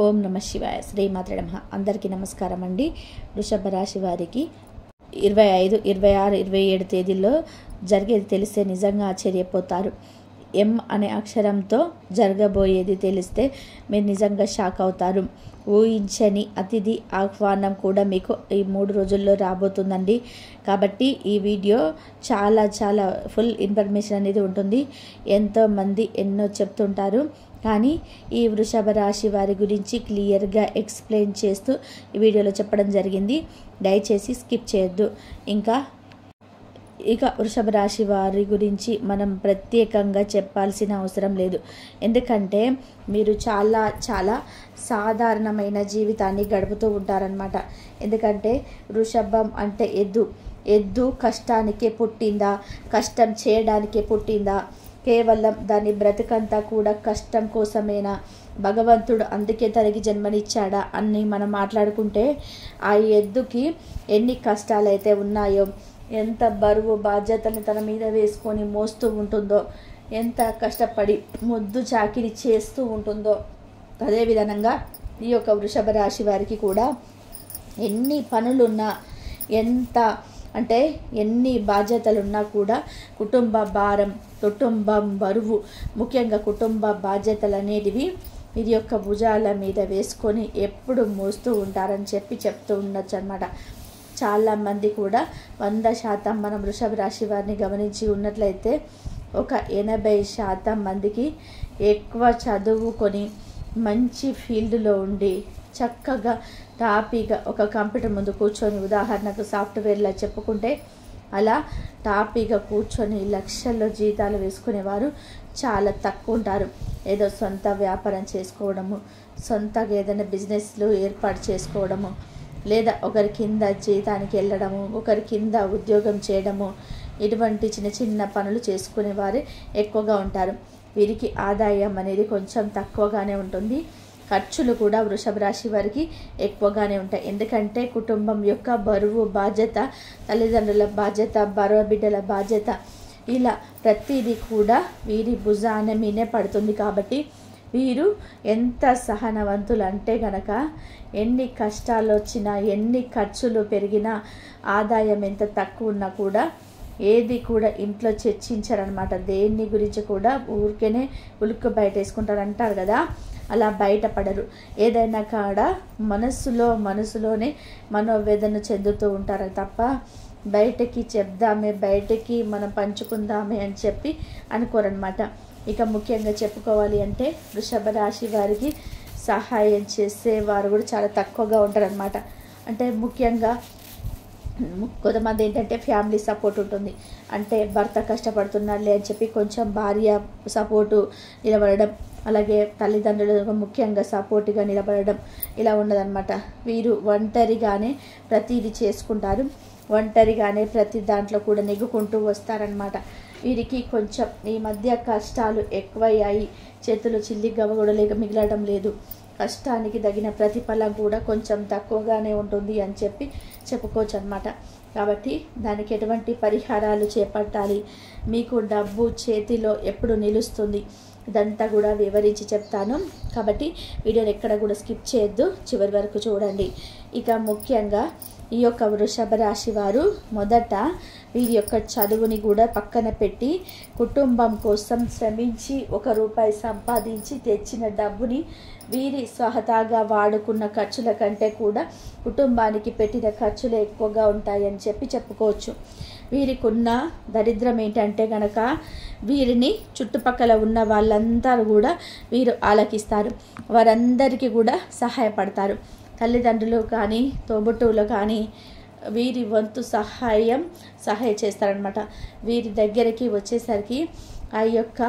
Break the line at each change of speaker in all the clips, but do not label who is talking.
ఓం నమ శివాయ. శ్రీమాత్రే నమః. అందరికీ నమస్కారం అండి. వృషభ రాశి వారికి 25, 26, 27 తేదీల్లో జరిగేది తెలిస్తే నిజంగా ఆశ్చర్యపోతారు. ఎం అనే అక్షరంతో జరగబోయేది తెలిస్తే మీరు నిజంగా షాక్ అవుతారు. ఊహించని అతిథి ఆహ్వానం కూడా మీకు ఈ 3 రోజుల్లో రాబోతుందండి. కాబట్టి ఈ వీడియో చాలా ఫుల్ ఇన్ఫర్మేషన్ అనేది ఉంటుంది. ఎంతోమంది ఎన్నో చెప్తుంటారు, కానీ ఈ వృషభ రాశి వారి గురించి క్లియర్గా ఎక్స్ప్లెయిన్ చేస్తూ ఈ వీడియోలో చెప్పడం జరిగింది. దయచేసి స్కిప్ చేయొద్దు. ఇక వృషభ రాశి వారి గురించి మనం ప్రత్యేకంగా చెప్పాల్సిన అవసరం లేదు. ఎందుకంటే మీరు చాలా సాధారణమైన జీవితాన్ని గడుపుతూ ఉంటారనమాట. ఎందుకంటే వృషభం అంటే ఎద్దు కష్టానికే పుట్టిందా, కష్టం చేయడానికే పుట్టిందా, కేవలం దాని బ్రతుకంతా కూడా కష్టం కోసమేనా, భగవంతుడు అందుకే తనకి జన్మనిచ్చాడా అని మనం మాట్లాడుకుంటే ఆ ఎద్దుకి ఎన్ని కష్టాలైతే ఉన్నాయో, ఎంత బరువు బాధ్యతని తన మీద వేసుకొని మోస్తూ ఉంటుందో, ఎంత కష్టపడి ముద్దు చాకిరి చేస్తూ ఉంటుందో, అదేవిధంగా ఈ యొక్క వృషభ రాశి వారికి కూడా ఎన్ని పనులున్నా, ఎన్ని బాధ్యతలున్నా కూడా కుటుంబ భారం, కుటుంబం బరువు, ముఖ్యంగా కుటుంబ బాధ్యతలు అనేటివి ఇది యొక్క భుజాల మీద వేసుకొని ఎప్పుడు మోస్తూ ఉంటారని చెప్తూ ఉండొచ్చు అన్నమాట. చాలామంది కూడా 100% మనం వృషభ రాశి వారిని గమనించి ఉన్నట్లయితే ఒక 80% మందికి ఎక్కువ చదువుకొని మంచి ఫీల్డ్లో ఉండి చక్కగా టాపీగా ఒక కంప్యూటర్ ముందు కూర్చొని, ఉదాహరణకు సాఫ్ట్వేర్లో చెప్పుకుంటే అలా టాపీగా కూర్చొని లక్షల్లో జీతాలు వేసుకునేవారు చాలా తక్కువ ఉంటారు. ఏదో సొంత వ్యాపారం చేసుకోవడము, సొంతగా ఏదైనా బిజినెస్లు ఏర్పాటు చేసుకోవడము, లేదా ఒకరి కింద జీతానికి వెళ్ళడము, ఒకరి కింద ఉద్యోగం చేయడము, ఇటువంటి చిన్న పనులు చేసుకునేవారు ఎక్కువగా ఉంటారు. వీరికి ఆదాయం అనేది కొంచెం తక్కువగానే ఉంటుంది. ఖర్చులు కూడా వృషభ రాశి వారికి ఎక్కువగానే ఉంటాయి. ఎందుకంటే కుటుంబం యొక్క బరువు బాధ్యత, తల్లిదండ్రుల బాధ్యత, బరువు బిడ్డల బాధ్యత, ఇలా ప్రతిదీ కూడా వీరి భుజాన మీనే పడుతుంది. కాబట్టి వీరు ఎంత సహనవంతులు అంటే గనక ఎన్ని కష్టాలు వచ్చినా, ఎన్ని ఖర్చులు పెరిగినా, ఆదాయం ఎంత తక్కువ ఉన్నా కూడా ఏది కూడా ఇంట్లో చర్చించారనమాట. దేన్ని గురించి కూడా ఊరికేనే ఉలుక్కు బయట వేసుకుంటారు అంటారు కదా, అలా బయటపడరు. ఏదైనా కాడ మనసులోనే మనోవేదన చెందుతూ ఉంటారు తప్ప బయటకి చెప్దామే, బయటకి మనం పంచుకుందామే అని చెప్పి అనుకోరనమాట. ఇక ముఖ్యంగా చెప్పుకోవాలి అంటే వృషభ రాశి వారికి సహాయం చేసేవారు కూడా చాలా తక్కువగా ఉంటారనమాట. అంటే ముఖ్యంగా కొంతమంది ఏంటంటే ఫ్యామిలీ సపోర్ట్ ఉంటుంది. అంటే భర్త కష్టపడుతున్నారులే అని చెప్పి కొంచెం భార్య సపోర్టు నిలబడడం, అలాగే తల్లిదండ్రులు ముఖ్యంగా సపోర్ట్గా నిలబడడం, ఇలా ఉండదన్నమాట. వీరు ఒంటరిగానే ప్రతిదీ చేసుకుంటారు, ఒంటరిగానే ప్రతి దాంట్లో కూడా నెగ్గుకుంటూ వస్తారనమాట. వీరికి కొంచెం ఈ మధ్య కష్టాలు ఎక్కువయ్యాయి. చేతులు చిల్లి గవ్వగూడలేక మిగలడం లేదు. కష్టానికి తగిన ప్రతిఫలం కూడా కొంచెం తక్కువగానే ఉంటుంది అని చెప్పుకోవచ్చు అనమాట. కాబట్టి దానికి ఎటువంటి పరిహారాలు చేపట్టాలి, మీకు డబ్బు చేతిలో ఎప్పుడు నిలుస్తుంది, ఇదంతా కూడా వివరించి చెప్తాను. కాబట్టి వీడియోని ఎక్కడ కూడా స్కిప్ చేయొద్దు, చివరి వరకు చూడండి. ఇక ముఖ్యంగా ఈ యొక్క వృషభ రాశి వారు మొదట వీరి యొక్క చదువుని కూడా పక్కన పెట్టి కుటుంబం కోసం శ్రమించి ₹1 సంపాదించి తెచ్చిన డబ్బుని వీరి స్వహతాగా వాడుకున్న ఖర్చుల కంటే కూడా కుటుంబానికి పెట్టిన ఖర్చులు ఎక్కువగా ఉంటాయని చెప్పుకోవచ్చు. వీరికి ఉన్న దరిద్రం ఏంటంటే కనుక వీరిని చుట్టుపక్కల ఉన్న వాళ్ళంతా కూడా వీరు ఆలకిస్తారు, వారందరికీ కూడా సహాయపడతారు. తల్లిదండ్రులు కానీ తోబుట్టువులు కానీ వీరి వంతు సహాయం చేస్తారనమాట. వీరి దగ్గరికి వచ్చేసరికి ఆ యొక్క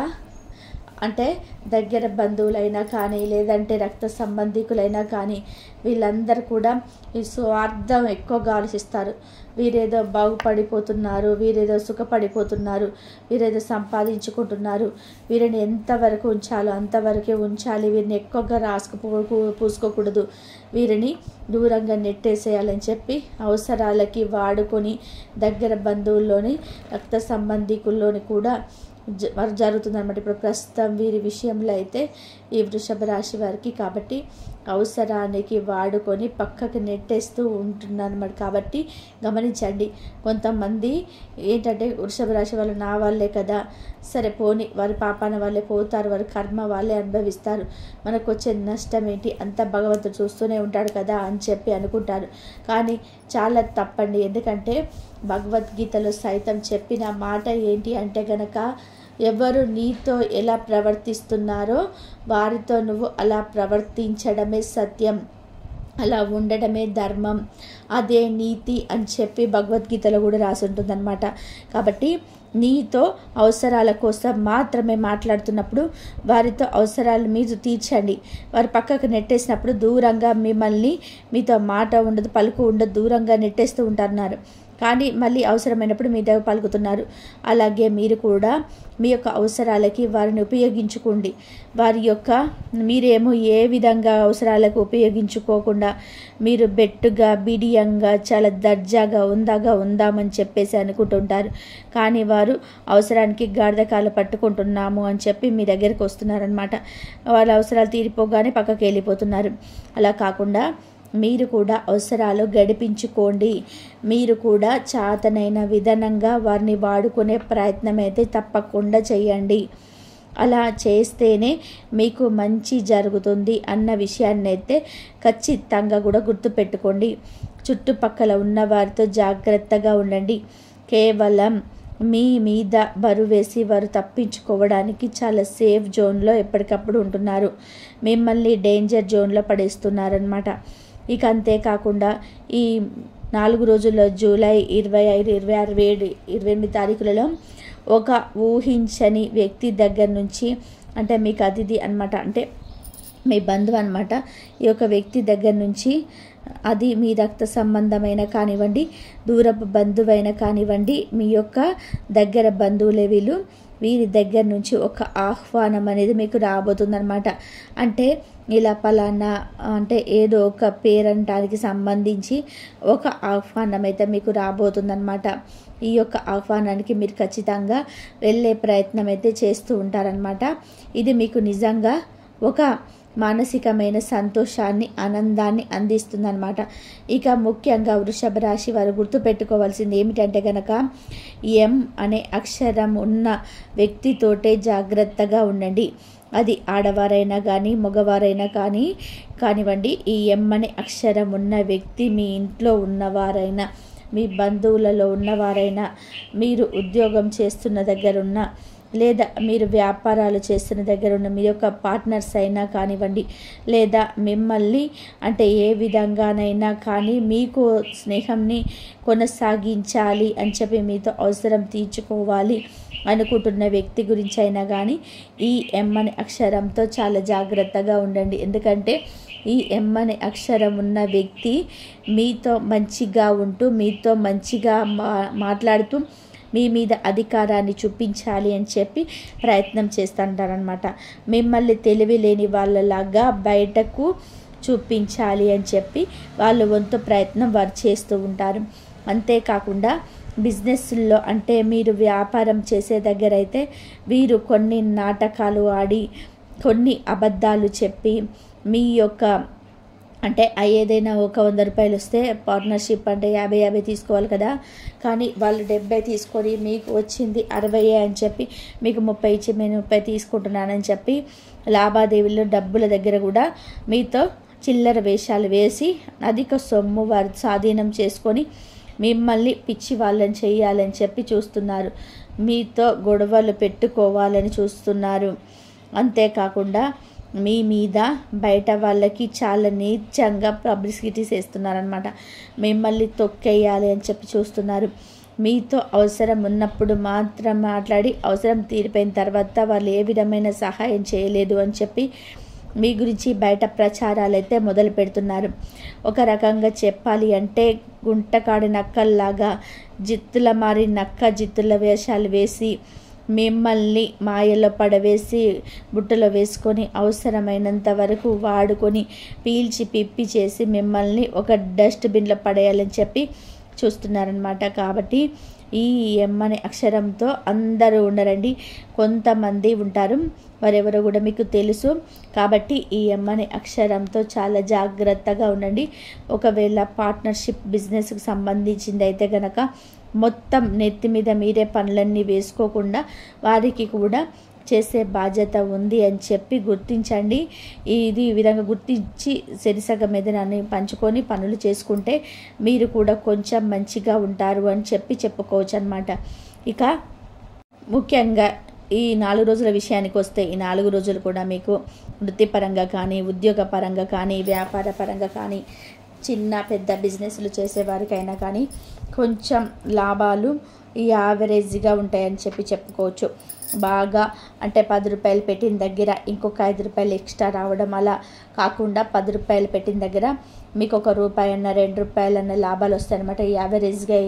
అంటే దగ్గర బంధువులైనా కానీ, లేదంటే రక్త సంబంధికులైనా కానీ వీళ్ళందరూ కూడా ఈ స్వార్థం ఎక్కువగా ఆలోచిస్తారు. వీరేదో బాగుపడిపోతున్నారు, వీరేదో సుఖపడిపోతున్నారు, వీరేదో సంపాదించుకుంటున్నారు, వీరిని ఎంతవరకు ఉంచాలో అంతవరకే ఉంచాలి, వీరిని ఎక్కువగా పూసుకోకూడదు, వీరిని దూరంగా నెట్టేసేయాలని చెప్పి అవసరాలకి వాడుకొని దగ్గర బంధువుల్లోని రక్త సంబంధికుల్లోని కూడా జరుగుతుందన్నమాట ఇప్పుడు ప్రస్తుతం వీరి విషయంలో అయితే ఈ వృషభ రాశి వారికి. కాబట్టి అవసరానికి వాడుకొని పక్కకు నెట్టేస్తూ ఉంటున్నారన్నమాట. కాబట్టి గమనించండి, కొంతమంది ఏంటంటే వృషభ రాశి వాళ్ళు నా వాళ్ళే కదా, సరే పోని, వారి పాపాన వాళ్ళే పోతారు, వారి కర్మ వాళ్ళే అనుభవిస్తారు, మనకు వచ్చే నష్టం ఏంటి, అంతా భగవంతుడు చూస్తూనే ఉంటాడు కదా అని చెప్పి అనుకుంటారు. కానీ చాలా తప్పండి. ఎందుకంటే భగవద్గీతలో సైతం చెప్పిన మాట ఏంటి అంటే గనక, ఎవరు నీతో ఎలా ప్రవర్తిస్తున్నారో వారితో నువ్వు అలా ప్రవర్తించడమే సత్యం, అలా ఉండడమే ధర్మం, అదే నీతి అని చెప్పి భగవద్గీతలో కూడా రాసి ఉంటుందన్నమాట. కాబట్టి నీతో అవసరాల కోసం మాత్రమే మాట్లాడుతున్నప్పుడు వారితో అవసరాలు మీరు తీర్చండి. వారు పక్కకు నెట్టేసినప్పుడు దూరంగా మిమ్మల్ని, మీతో మాట ఉండదు, పలుకు ఉండదు, దూరంగా నెట్టేస్తూ ఉంటున్నారు. కానీ మళ్ళీ అవసరమైనప్పుడు మీ దగ్గర పలుకుతున్నారు. అలాగే మీరు కూడా మీ యొక్క అవసరాలకి వారిని ఉపయోగించుకోండి. మీరేమో ఏ విధంగా అవసరాలకు ఉపయోగించుకోకుండా మీరు బెట్టుగా, బిడియంగా, చాలా దర్జాగా, ఉందామని చెప్పేసి అనుకుంటుంటారు. కానీ వారు అవసరానికి గాడిదకాలు పట్టుకుంటున్నాము అని చెప్పి మీ దగ్గరికి వస్తున్నారనమాట. వాళ్ళ అవసరాలు తీరిపోగానే పక్కకి వెళ్ళిపోతున్నారు. అలా కాకుండా మీరు కూడా అవసరాలు గడిపించుకోండి. మీరు కూడా చాతనైన విధానంగా వారిని వాడుకునే ప్రయత్నం అయితే తప్పకుండా చేయండి. అలా చేస్తేనే మీకు మంచి జరుగుతుంది అన్న విషయాన్ని అయితే ఖచ్చితంగా కూడా గుర్తుపెట్టుకోండి. చుట్టుపక్కల ఉన్న వారితో జాగ్రత్తగా ఉండండి. కేవలం మీ మీద బరువేసి వారు తప్పించుకోవడానికి చాలా సేఫ్ జోన్లో ఎప్పటికప్పుడు ఉంటున్నారు. మిమ్మల్ని డేంజర్ జోన్లో పడేస్తున్నారనమాట. ఇక అంతేకాకుండా ఈ 4 రోజుల్లో జూలై 25, 26, 28 తారీఖులలో ఒక ఊహించని వ్యక్తి దగ్గర నుంచి, అంటే మీకు అతిథి అనమాట, అంటే మీ బంధువు అనమాట, ఈ యొక్క వ్యక్తి దగ్గర నుంచి, అది మీ రక్త సంబంధమైన కానివ్వండి, దూరపు బంధువైన కానివ్వండి, మీ యొక్క దగ్గర బంధువులే వీరి దగ్గర నుంచి ఒక ఆహ్వానం అనేది మీకు రాబోతుందన్నమాట. అంటే ఇలా పలానా, అంటే ఏదో ఒక పేరంటానికి సంబంధించి ఒక ఆహ్వానం అయితే మీకు రాబోతుందన్నమాట. ఈ యొక్క ఆహ్వానానికి మీరు ఖచ్చితంగా వెళ్ళే ప్రయత్నం అయితే చేస్తూ ఉంటారనమాట. ఇది మీకు నిజంగా ఒక మానసికమైన సంతోషాన్ని, ఆనందాన్ని అందిస్తుందన్నమాట. ఇక ముఖ్యంగా వృషభ రాశి వారు గుర్తుపెట్టుకోవాల్సింది ఏమిటంటే కనుక, ఎం అనే అక్షరం ఉన్న వ్యక్తితోటే జాగ్రత్తగా ఉండండి. అది ఆడవారైనా కానీ మగవారైనా కానివ్వండి. ఈ ఎం అనే అక్షరం ఉన్న వ్యక్తి మీ ఇంట్లో ఉన్నవారైనా, మీ బంధువులలో ఉన్నవారైనా, మీరు ఉద్యోగం చేస్తున్న దగ్గరున్న, లేదా మీరు వ్యాపారాలు చేస్తున్న దగ్గర ఉన్న మీ యొక్క పార్ట్నర్స్ అయినా కానివ్వండి, లేదా మిమ్మల్ని అంటే ఏ విధంగానైనా కానీ మీకు స్నేహంని కొనసాగించాలి అని చెప్పి మీతో అవసరం తీర్చుకోవాలి అనుకుంటున్న వ్యక్తి గురించి అయినా కానీ ఈ ఎం అనే అక్షరంతో చాలా జాగ్రత్తగా ఉండండి. ఎందుకంటే ఈ ఎం అనే అక్షరం ఉన్న వ్యక్తి మీతో మంచిగా ఉంటూ, మీతో మంచిగా మాట్లాడుతూ మీ మీద అధికారాన్ని చూపించాలి అని చెప్పి ప్రయత్నం చేస్తుంటారనమాట. మిమ్మల్ని తెలివి లేని వాళ్ళలాగా బయటకు చూపించాలి అని చెప్పి వాళ్ళు వంతు ప్రయత్నం వారు చేస్తూ ఉంటారు. అంతేకాకుండా బిజినెస్లో, అంటే మీరు వ్యాపారం చేసే దగ్గర అయితే వీరు కొన్ని నాటకాలు ఆడి, కొన్ని అబద్ధాలు చెప్పి, మీ యొక్క అంటే ఏదైనా ఒక 100 రూపాయలు వస్తే పార్ట్నర్షిప్ అంటే 50 తీసుకోవాలి కదా, కానీ వాళ్ళు 70 తీసుకొని మీకు వచ్చింది 60 అని చెప్పి మీకు 30 ఇచ్చి నేను 30 తీసుకుంటున్నానని చెప్పి లావాదేవీల్లో డబ్బుల దగ్గర కూడా మీతో చిల్లర వేషాలు వేసి అధిక సొమ్ము వారు స్వాధీనం చేసుకొని మిమ్మల్ని పిచ్చి వాళ్ళని చేయాలని చెప్పి చూస్తున్నారు. మీతో గొడవలు పెట్టుకోవాలని చూస్తున్నారు. అంతేకాకుండా మీ మీద బయట వాళ్ళకి చాలా నీచంగా పబ్లిసిటీ చేస్తున్నారనమాట. మిమ్మల్ని తొక్కేయాలి అని చెప్పి చూస్తున్నారు. మీతో అవసరం ఉన్నప్పుడు మాత్రం మాట్లాడి, అవసరం తీరిపోయిన తర్వాత వాళ్ళు ఏ విధమైన సహాయం చేయలేదు అని చెప్పి మీ గురించి బయట ప్రచారాలు అయితే మొదలు పెడుతున్నారు. ఒక రకంగా చెప్పాలి అంటే గుంటకాడి నక్కల్లాగా జిత్తుల మారి జిత్తుల వేషాలు వేసి మిమ్మల్ని మాయలో పడవేసి బుట్టలో వేసుకొని అవసరమైనంత వరకు వాడుకొని పీల్చి పిప్పి చేసి మిమ్మల్ని ఒక డస్ట్బిన్లో పడేయాలని చెప్పి చూస్తున్నారనమాట. కాబట్టి ఈ ఎం అనే అక్షరంతో అందరూ ఉండరండి, కొంతమంది ఉంటారు, వారెవరో కూడా మీకు తెలుసు. కాబట్టి ఈ ఎం అనే అక్షరంతో చాలా జాగ్రత్తగా ఉండండి. ఒకవేళ పార్ట్నర్షిప్ బిజినెస్కి సంబంధించింది అయితే కనుక మొత్తం నెత్తి మీద మీరే పనులన్నీ వేసుకోకుండా వారికి కూడా చేసే బాధ్యత ఉంది అని చెప్పి గుర్తించండి. ఇది ఈ విధంగా గుర్తించి సెరిసగం ఏదైనా పంచుకొని పనులు చేసుకుంటే మీరు కూడా కొంచెం మంచిగా ఉంటారు అని చెప్పుకోవచ్చు అన్నమాట. ఇక ముఖ్యంగా ఈ 4 రోజుల విషయానికి వస్తే, ఈ 4 రోజులు కూడా మీకు వృత్తిపరంగా కానీ, ఉద్యోగపరంగా కానీ, వ్యాపార పరంగా కానీ, చిన్న పెద్ద బిజినెస్లు చేసేవారికైనా కానీ కొంచెం లాభాలు యావరేజ్గా ఉంటాయని చెప్పుకోవచ్చు. బాగా అంటే 10 రూపాయలు పెట్టిన దగ్గర ఇంకొక 5 రూపాయలు ఎక్స్ట్రా రావడం, అలా కాకుండా 10 రూపాయలు పెట్టిన దగ్గర మీకు ₹1 అన్న ₹2 అన్న లాభాలు వస్తాయన్నమాట. యావరేజ్గా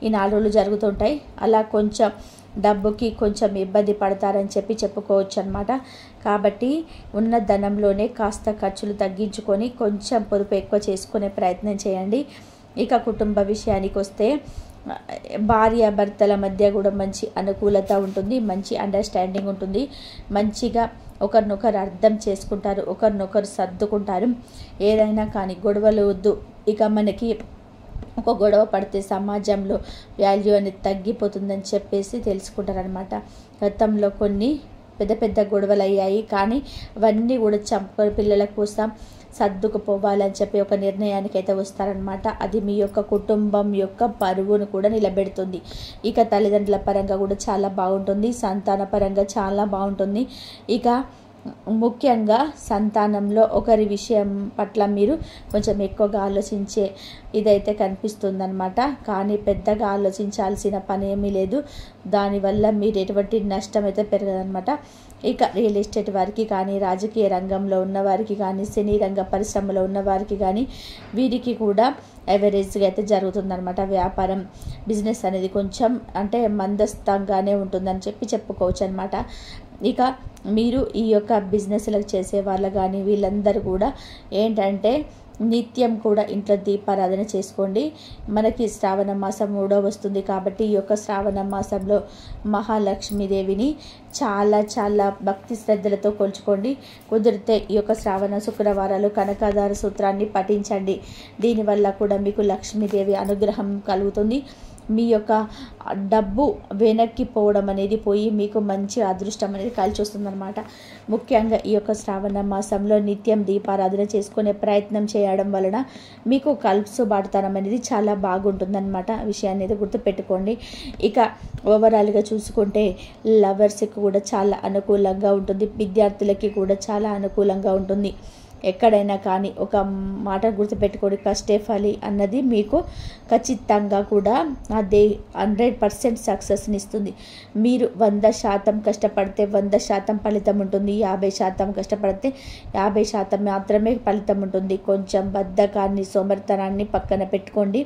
ఈ 4 రోజులు జరుగుతుంటాయి. అలా కొంచెం డబ్బుకి కొంచెం ఇబ్బంది పడతారని చెప్పుకోవచ్చు అన్నమాట. కాబట్టి ఉన్న ధనంలోనే కాస్త ఖర్చులు తగ్గించుకొని కొంచెం పొదుపు ఎక్కువ చేసుకునే ప్రయత్నం చేయండి. ఇక కుటుంబ విషయానికి వస్తే భార్యాభర్తల మధ్య కూడా మంచి అనుకూలత ఉంటుంది, మంచి అండర్స్టాండింగ్ ఉంటుంది, మంచిగా ఒకరినొకరు అర్థం చేసుకుంటారు, ఒకరినొకరు సర్దుకుంటారు. ఏదైనా కానీ గొడవలు వద్దు. ఇక మనకి ఒక గొడవ పడితే సమాజంలో వాల్యూ అనేది తగ్గిపోతుందని తెలుసుకుంటారనమాట. గతంలో కొన్ని పెద్ద గొడవలు అయ్యాయి, కానీ అవన్నీ కూడా పిల్లల కోసం సర్దుకుపోవాలని చెప్పి ఒక నిర్ణయానికి అయితే వస్తారనమాట. అది మీ యొక్క కుటుంబం యొక్క పరువును కూడా నిలబెడుతుంది. ఇక తల్లిదండ్రుల పరంగా కూడా చాలా బాగుంటుంది, సంతాన పరంగా చాలా బాగుంటుంది. ఇక ముఖ్యంగా సంతానంలో ఒకరి విషయం పట్ల మీరు కొంచెం ఎక్కువగా ఆలోచించే ఇదైతే కనిపిస్తుందన్నమాట. కానీ పెద్దగా ఆలోచించాల్సిన పని ఏమీ లేదు, దానివల్ల మీరు ఎటువంటి నష్టం అయితే పెరగదన్నమాట. ఇక రియల్ ఎస్టేట్ వారికి కానీ, రాజకీయ రంగంలో ఉన్నవారికి కానీ, సినీ రంగ పరిశ్రమలో ఉన్నవారికి కానీ వీరికి కూడా ఎవరేజ్గా అయితే జరుగుతుందన్నమాట. వ్యాపారం బిజినెస్ అనేది కొంచెం అంటే మందస్థంగానే ఉంటుందని చెప్పుకోవచ్చు అనమాట. ఇక మీరు ఈ యొక్క బిజినెస్లకు చేసే వాళ్ళు కానీ వీళ్ళందరూ కూడా ఏంటంటే నిత్యం కూడా ఇంట్లో దీపారాధన చేసుకోండి. మనకి శ్రావణ మాసం 3వ వస్తుంది కాబట్టి ఈ యొక్క శ్రావణ మాసంలో మహాలక్ష్మీదేవిని చాలా చాలా భక్తి శ్రద్ధలతో కొలుచుకోండి. కుదిరితే ఈ యొక్క శ్రావణ శుక్రవారాలు కనకాధార సూత్రాన్ని పఠించండి. దీనివల్ల కూడా మీకు లక్ష్మీదేవి అనుగ్రహం కలుగుతుంది. మీ యొక్క డబ్బు వెనక్కి పోవడం అనేది పోయి మీకు మంచి అదృష్టం అనేది కలిసి వస్తుందన్నమాట. ముఖ్యంగా ఈ యొక్క శ్రావణ మాసంలో నిత్యం దీపారాధన చేసుకునే ప్రయత్నం చేయడం వలన మీకు కలుసుబాటుతనం అనేది చాలా బాగుంటుందన్నమాట. విషయాన్ని అయితే గుర్తుపెట్టుకోండి. ఇక ఓవరాల్గా చూసుకుంటే లవర్స్కి కూడా చాలా అనుకూలంగా ఉంటుంది, విద్యార్థులకి కూడా చాలా అనుకూలంగా ఉంటుంది. ఎక్కడైనా కానీ ఒక మాట గుర్తుపెట్టుకోండి, కష్టే ఫలి అన్నది మీకు ఖచ్చితంగా కూడా అదే 100% సక్సెస్ని ఇస్తుంది. మీరు 100% కష్టపడితే 100% ఫలితం ఉంటుంది, 50% కష్టపడితే 50% మాత్రమే ఫలితం ఉంటుంది. కొంచెం బద్ధకాన్ని సోమరితనాన్ని పక్కన పెట్టుకోండి.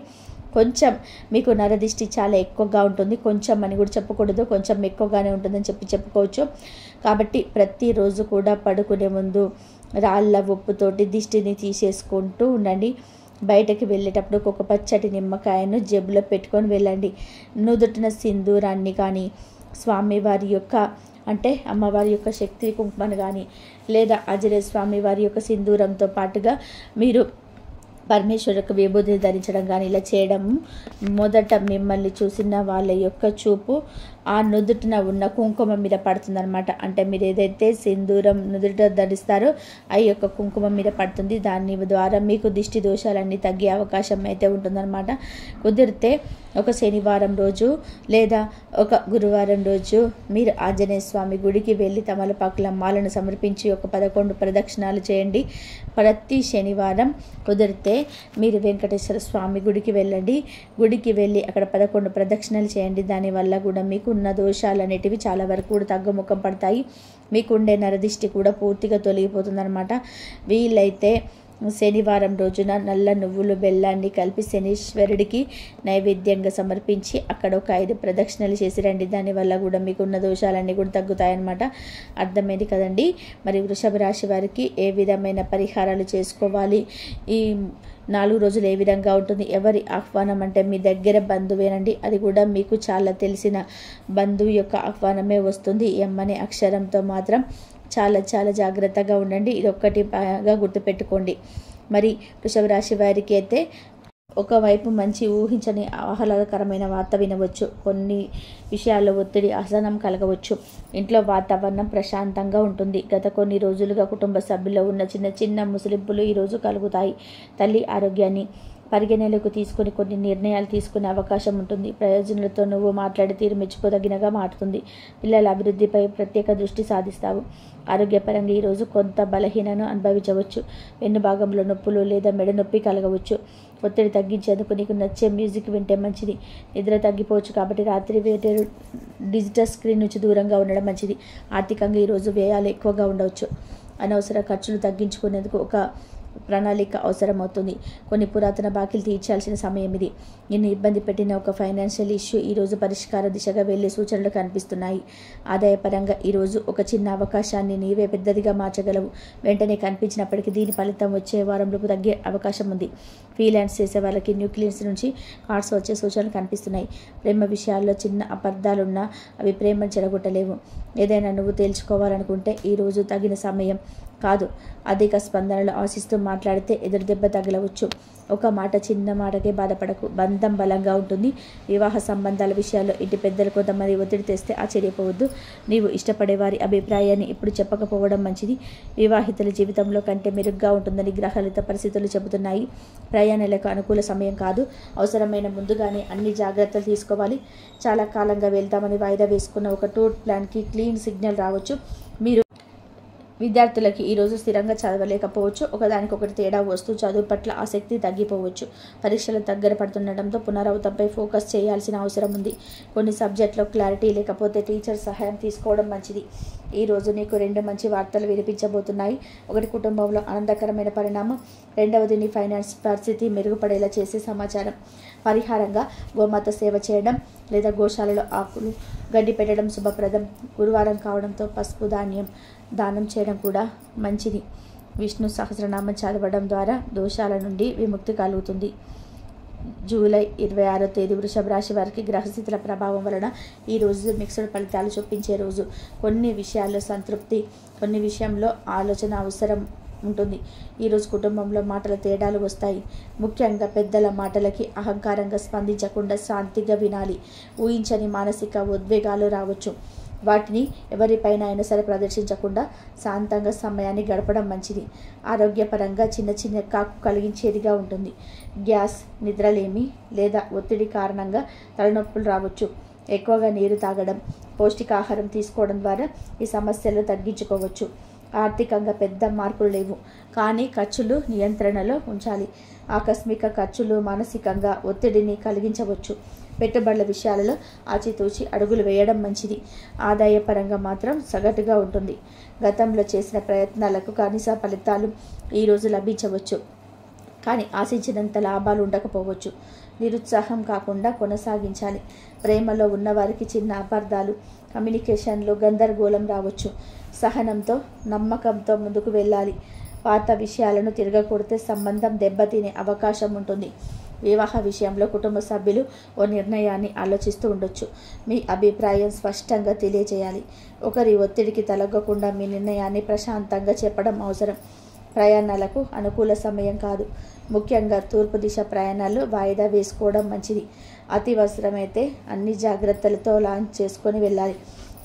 కొంచెం మీకు నరదిష్టి చాలా ఎక్కువగా ఉంటుంది, కొంచెం అని కూడా చెప్పకూడదు, కొంచెం ఎక్కువగానే ఉంటుందని చెప్పుకోవచ్చు. కాబట్టి ప్రతిరోజు కూడా పడుకునే ముందు రాళ్ళ ఉప్పుతోటి దిష్టిని తీసేసుకుంటూ ఉండండి. బయటకు వెళ్ళేటప్పుడు ఒక పచ్చటి నిమ్మకాయను జేబులో పెట్టుకొని వెళ్ళండి. నుదుటిన సింధూరాన్ని కానీ, స్వామివారి యొక్క అంటే అమ్మవారి యొక్క శక్తి కుంకుమను కానీ, లేదా ఆంజనేయ స్వామి వారి యొక్క సింధూరంతో పాటుగా మీరు పరమేశ్వరులకు విభూతిని ధరించడం కానీ ఇలా చేయడం మొదట మిమ్మల్ని చూసిన వాళ్ళ యొక్క చూపు ఆ నుదుటిన ఉన్న కుంకుమ మీద పడుతుందన్నమాట. అంటే మీరు ఏదైతే సింధూరం నుదుట ధరిస్తారో ఆ యొక్క కుంకుమ మీద పడుతుంది. దాని ద్వారా మీకు దిష్టి దోషాలన్నీ తగ్గే అవకాశం అయితే ఉంటుందన్నమాట. కుదిరితే ఒక శనివారం రోజు లేదా ఒక గురువారం రోజు మీరు ఆంజనేయ స్వామి గుడికి వెళ్ళి తమలపాకుల మాలను సమర్పించి ఒక 11 ప్రదక్షిణాలు చేయండి. ప్రతి శనివారం కుదిరితే మీరు వెంకటేశ్వర స్వామి గుడికి వెళ్ళండి. గుడికి వెళ్ళి అక్కడ 11 ప్రదక్షిణాలు చేయండి. దానివల్ల కూడా మీకు ఉన్న దోషాలు అనేటివి చాలా వరకు కూడా తగ్గుముఖం పడతాయి. మీకు ఉండే నరదిష్టి కూడా పూర్తిగా తొలగిపోతుందన్నమాట. వీలైతే శనివారం రోజున నల్ల నువ్వులు బెల్లాన్ని కలిపి శనీశ్వరుడికి నైవేద్యంగా సమర్పించి అక్కడ ఒక 5 ప్రదక్షిణలు చేసి రండి. దానివల్ల కూడా మీకున్న దోషాలన్నీ కూడా తగ్గుతాయన్నమాట. అర్థమైంది కదండి. మరి వృషభ రాశి వారికి ఏ విధమైన పరిహారాలు చేసుకోవాలి, ఈ 4 రోజులు ఏ విధంగా ఉంటుంది, ఎవరి ఆహ్వానం అంటే మీ దగ్గర బంధువేనండి, అది కూడా మీకు చాలా తెలిసిన బంధువు యొక్క ఆహ్వానమే వస్తుంది. అనే అక్షరంతో మాత్రం చాలా చాలా జాగ్రత్తగా ఉండండి. ఇది ఒక్కటి బాగా గుర్తుపెట్టుకోండి. మరి వృషభ రాశి వారికి అయితే ఒకవైపు మంచి ఊహించని ఆహ్లాదకరమైన వార్త వినవచ్చు. కొన్ని విషయాల్లో ఒత్తిడి అసహనం కలగవచ్చు. ఇంట్లో వాతావరణం ప్రశాంతంగా ఉంటుంది. గత కొన్ని రోజులుగా కుటుంబ సభ్యుల్లో ఉన్న చిన్న చిన్న ముసలింపులు ఈరోజు కలుగుతాయి. తల్లి ఆరోగ్యాన్ని పరిగణనలోకి తీసుకుని కొన్ని నిర్ణయాలు తీసుకునే అవకాశం ఉంటుంది. ప్రయోజనాలతో నువ్వు మాట్లాడే తీరు మెచ్చుకోదగినగా మారుతుంది. పిల్లల అభివృద్ధిపై ప్రత్యేక దృష్టి సాధిస్తావు. ఆరోగ్యపరంగా ఈరోజు కొంత బలహీనను అనుభవించవచ్చు. వెన్ను భాగంలో నొప్పులు లేదా మెడ నొప్పి కలగవచ్చు. ఒత్తిడి తగ్గించేందుకు నీకు నచ్చే మ్యూజిక్ వింటే మంచిది. నిద్ర తగ్గిపోవచ్చు కాబట్టి రాత్రి వేరే డిజిటల్ స్క్రీన్ నుంచి దూరంగా ఉండడం మంచిది. ఆర్థికంగా ఈరోజు వ్యయాలు ఎక్కువగా ఉండవచ్చు. అనవసర ఖర్చులు తగ్గించుకునేందుకు ఒక ప్రణాళిక అవసరమవుతుంది. కొన్ని పురాతన బాకీలు తీర్చాల్సిన సమయం ఇది. నిన్ను ఇబ్బంది పెట్టిన ఒక ఫైనాన్షియల్ ఇష్యూ ఈరోజు పరిష్కార దిశగా వెళ్లే సూచనలు కనిపిస్తున్నాయి. ఆదాయపరంగా ఈరోజు ఒక చిన్న అవకాశాన్ని నీవే పెద్దదిగా మార్చగలవు. వెంటనే కనిపించినప్పటికీ దీని ఫలితం వచ్చే వారంలోపు తగ్గే అవకాశం ఉంది. ఫ్రీలాన్స్ చేసే వాళ్ళకి న్యూక్లియస్ నుంచి కార్డ్స్ వచ్చే సూచనలు కనిపిస్తున్నాయి. ప్రేమ విషయాల్లో చిన్న అపార్థాలున్నా అవి ప్రేమను చెడగొట్టలేవు. ఏదైనా నువ్వు తేల్చుకోవాలనుకుంటే ఈరోజు తగిన సమయం కాదు. అధిక స్పందనలు ఆశిస్తూ మాట్లాడితే ఎదురు దెబ్బ తగలవచ్చు. ఒక మాట చిన్న మాటకే బాధపడకు. బంధం బలంగా ఉంటుంది. వివాహ సంబంధాల విషయాల్లో ఇంటి పెద్దలు కొంతమంది ఒత్తిడి తెస్తే ఆశ్చర్యపోవద్దు. నీవు ఇష్టపడే వారి అభిప్రాయాన్ని ఇప్పుడు చెప్పకపోవడం మంచిది. వివాహితుల జీవితంలో కంటే మెరుగ్గా ఉంటుందని గ్రహాలతో పరిస్థితులు చెబుతున్నాయి. ప్రయాణాలకు అనుకూల సమయం కాదు. అవసరమైన ముందుగానే అన్ని జాగ్రత్తలు తీసుకోవాలి. చాలా కాలంగా వెళ్తామని వాయిదా వేసుకున్న ఒక టూర్ ప్లాన్కి క్లీన్ సిగ్నల్ రావచ్చు. మీరు విద్యార్థులకి ఈరోజు స్థిరంగా చదవలేకపోవచ్చు. ఒకదానికొకటి తేడా వస్తూ చదువు పట్ల ఆసక్తి తగ్గిపోవచ్చు. పరీక్షలు దగ్గర పడుతుండటంతో పునరావృతంపై ఫోకస్ చేయాల్సిన అవసరం ఉంది. కొన్ని సబ్జెక్టులో క్లారిటీ లేకపోతే టీచర్ సహాయం తీసుకోవడం మంచిది. ఈరోజు నీకు 2 మంచి వార్తలు వినిపించబోతున్నాయి. ఒకటి కుటుంబంలో ఆనందకరమైన పరిణామం, రెండవది నీ ఫైనాన్స్ పరిస్థితి మెరుగుపడేలా చేసే సమాచారం. పరిహారంగా గోమాత సేవ చేయడం లేదా గోశాలలో ఆకులు గడ్డి పెట్టడం శుభప్రదం. గురువారం కావడంతో పసుపు ధాన్యం దానం చేయడం కూడా మంచిది. విష్ణు సహస్రనామం చదవడం ద్వారా దోషాల నుండి విముక్తి కలుగుతుంది. జూలై 26వ తేదీ వృషభ రాశి వారికి గ్రహస్థితుల ప్రభావం వలన ఈరోజు మిక్స్డ్ ఫలితాలు చూపించే రోజు. కొన్ని విషయాల్లో సంతృప్తి, కొన్ని విషయంలో ఆలోచన అవసరం ఉంటుంది. ఈరోజు కుటుంబంలో మాటల తేడాలు వస్తాయి. ముఖ్యంగా పెద్దల మాటలకి అహంకారంగా స్పందించకుండా శాంతిగా వినాలి. ఊహించని మానసిక ఉద్వేగాలు రావచ్చు. వాటిని ఎవరిపైన అయినా సరే ప్రదర్శించకుండా శాంతంగా సమయాన్ని గడపడం మంచిది. ఆరోగ్యపరంగా చిన్న చిన్న కాకు కలిగించేదిగా ఉంటుంది. గ్యాస్, నిద్రలేమి లేదా ఒత్తిడి కారణంగా తలనొప్పులు రావచ్చు. ఎక్కువగా నీరు తాగడం, పౌష్టికాహారం తీసుకోవడం ద్వారా ఈ సమస్యలు తగ్గించుకోవచ్చు. ఆర్థికంగా పెద్ద మార్పులు లేవు, కానీ ఖర్చులు నియంత్రణలో ఉంచాలి. ఆకస్మిక ఖర్చులు మానసికంగా ఒత్తిడిని కలిగించవచ్చు. పెట్టుబడుల విషయాలలో ఆచితూచి అడుగులు వేయడం మంచిది. ఆదాయపరంగా మాత్రం సగటుగా ఉంటుంది. గతంలో చేసిన ప్రయత్నాలకు కనీస ఫలితాలు ఈరోజు లభించవచ్చు, కానీ ఆశించినంత లాభాలు ఉండకపోవచ్చు. నిరుత్సాహం కాకుండా కొనసాగించాలి. ప్రేమలో ఉన్నవారికి చిన్న అపార్థాలు, కమ్యూనికేషన్లో గందరగోళం రావచ్చు. సహనంతో, నమ్మకంతో ముందుకు వెళ్ళాలి. పాత విషయాలను తిరగకొడితే సంబంధం దెబ్బతినే అవకాశం ఉంటుంది. వివాహ విషయంలో కుటుంబ సభ్యులు ఓ నిర్ణయాన్ని ఆలోచిస్తూ ఉండొచ్చు. మీ అభిప్రాయం స్పష్టంగా తెలియజేయాలి. ఒకరి ఒత్తిడికి తలగ్గకుండా మీ నిర్ణయాన్ని ప్రశాంతంగా చెప్పడం అవసరం. ప్రయాణాలకు అనుకూల సమయం కాదు. ముఖ్యంగా తూర్పు దిశ ప్రయాణాలు వాయిదా వేసుకోవడం మంచిది. అతి అవసరమైతే అన్ని జాగ్రత్తలతో లాంచ్ చేసుకొని వెళ్ళాలి.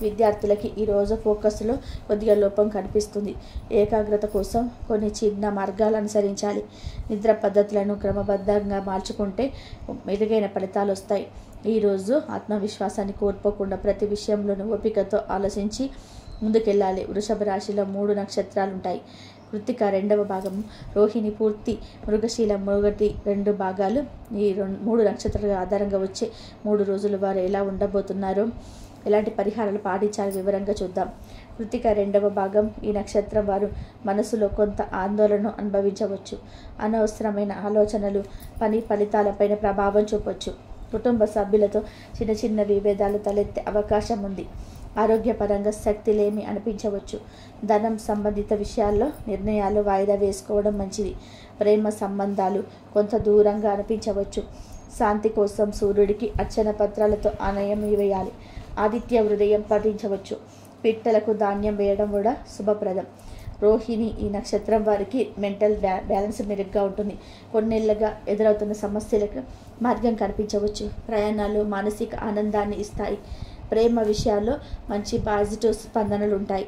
విద్యార్థులకి ఈరోజు ఫోకస్లో కొద్దిగా లోపం కనిపిస్తుంది. ఏకాగ్రత కోసం కొన్ని చిన్న మార్గాలు అనుసరించాలి. నిద్ర పద్ధతులను క్రమబద్ధంగా మార్చుకుంటే మెరుగైన ఫలితాలు వస్తాయి. ఈరోజు ఆత్మవిశ్వాసాన్ని కోల్పోకుండా ప్రతి విషయంలోనూ ఓపికతో ఆలోచించి ముందుకెళ్ళాలి. వృషభ రాశిలో 3 నక్షత్రాలు ఉంటాయి. కృత్తిక 2వ భాగం, రోహిణి పూర్తి, మృగశీల 1-2 భాగాలు. ఈ 3 నక్షత్రాల ఆధారంగా వచ్చే 3 రోజులు వారు ఎలా ఉండబోతున్నారో, ఎలాంటి పరిహారాలు పాటించాలో వివరంగా చూద్దాం. కృతిక 2వ భాగం ఈ నక్షత్రం వారు మనసులో కొంత ఆందోళన అనుభవించవచ్చు. అనవసరమైన ఆలోచనలు పని ఫలితాలపైన ప్రభావం చూపవచ్చు. కుటుంబ సభ్యులతో చిన్న చిన్న విభేదాలు తలెత్తే అవకాశం ఉంది. ఆరోగ్యపరంగా శక్తి లేమి అనిపించవచ్చు. ధనం సంబంధిత విషయాల్లో నిర్ణయాలు వాయిదా వేసుకోవడం మంచిది. ప్రేమ సంబంధాలు కొంత దూరంగా అనిపించవచ్చు. శాంతి కోసం సూర్యుడికి అర్చన పత్రాలతో ఆనయం వేయాలి. ఆదిత్య హృదయం పఠించవచ్చు. పిట్టలకు ధాన్యం వేయడం కూడా శుభప్రదం. రోహిణి ఈ నక్షత్రం వారికి మెంటల్ బ్యాలెన్స్ మెరుగ్గా ఉంటుంది. కొన్నేళ్లుగా ఎదురవుతున్న సమస్యలకు మార్గం కనిపించవచ్చు. ప్రయాణాలు మానసిక ఆనందాన్ని ఇస్తాయి. ప్రేమ విషయాల్లో మంచి పాజిటివ్ స్పందనలు ఉంటాయి.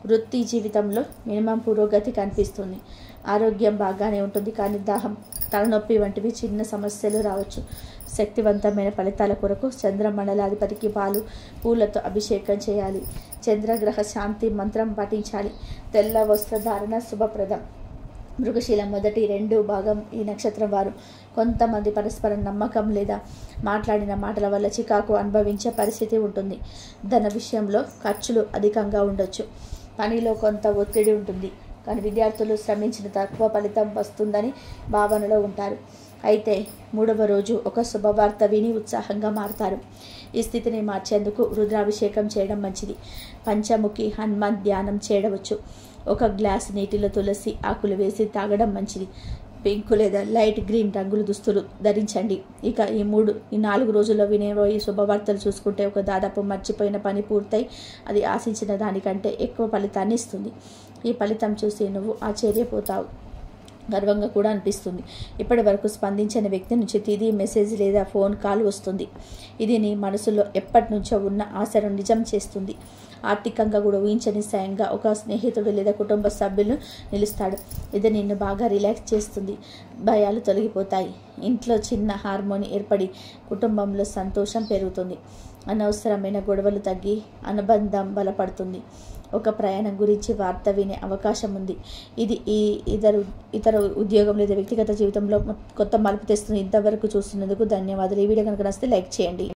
వృత్తి జీవితంలో మినిమం పురోగతి కనిపిస్తుంది. ఆరోగ్యం బాగానే ఉంటుంది, కానీ దాహం, తలనొప్పి వంటివి చిన్న సమస్యలు రావచ్చు. శక్తివంతమైన ఫలితాల కొరకు చంద్రమండలాధిపతికి పూలతో అభిషేకం చేయాలి. చంద్రగ్రహ శాంతి మంత్రం పఠించాలి. తెల్ల వస్త్రధారణ శుభప్రదం. మృగశిల 1-2 భాగం ఈ నక్షత్రం వారు కొంతమంది పరస్పర నమ్మకం లేదా మాట్లాడిన మాటల వల్ల చికాకు అనుభవించే పరిస్థితి ఉంటుంది. ధన విషయంలో ఖర్చులు అధికంగా ఉండొచ్చు. పనిలో కొంత ఒత్తిడి ఉంటుంది, కానీ విద్యార్థులు శ్రమించిన తక్కువ ఫలితం వస్తుందని భావనలో ఉంటారు. అయితే 3వ రోజు ఒక శుభవార్త విని ఉత్సాహంగా మారుతారు. ఈ స్థితిని మార్చేందుకు రుద్రాభిషేకం చేయడం మంచిది. పంచముఖి హనుమాన్ ధ్యానం చేయవచ్చు. 1 గ్లాసు నీటిలో తులసి ఆకులు వేసి తాగడం మంచిది. పింక్ లేదా లైట్ గ్రీన్ రంగుల దుస్తులు ధరించండి. ఇక ఈ 4 రోజుల్లో వినేవి శుభవార్తలు చూసుకుంటే దాదాపు మర్చిపోయిన పని పూర్తయి అది ఆశించిన దానికంటే ఎక్కువ ఫలితాన్ని ఇస్తుంది. ఈ ఫలితం చూసి నువ్వు ఆశ్చర్యపోతావు, గర్వంగా కూడా అనిపిస్తుంది. ఇప్పటి వరకు స్పందించని వ్యక్తి నుంచి తిరిగి మెసేజ్ లేదా ఫోన్ కాల్ వస్తుంది. ఇది నీ మనసులో ఎప్పటి నుంచో ఉన్న ఆశను నిజం చేస్తుంది. ఆర్థికంగా కూడా ఊహించని సాయంగా ఒక స్నేహితుడు లేదా కుటుంబ సభ్యులు నిలుస్తాడు. ఇది నిన్ను బాగా రిలాక్స్ చేస్తుంది. భయాలు తొలగిపోతాయి. ఇంట్లో చిన్న హార్మోని ఏర్పడి కుటుంబంలో సంతోషం పెరుగుతుంది. అనవసరమైన గొడవలు తగ్గి అనుబంధం బలపడుతుంది. ఒక ప్రయాణం గురించి వార్త వినే అవకాశం ఉంది. ఇది ఇతర ఉద్యోగం లేదా వ్యక్తిగత జీవితంలో కొత్త మలుపు తెస్తుంది. ఇంతవరకు చూస్తున్నందుకు ధన్యవాదాలు. ఈ వీడియో కనుక నచ్చితే లైక్ చేయండి.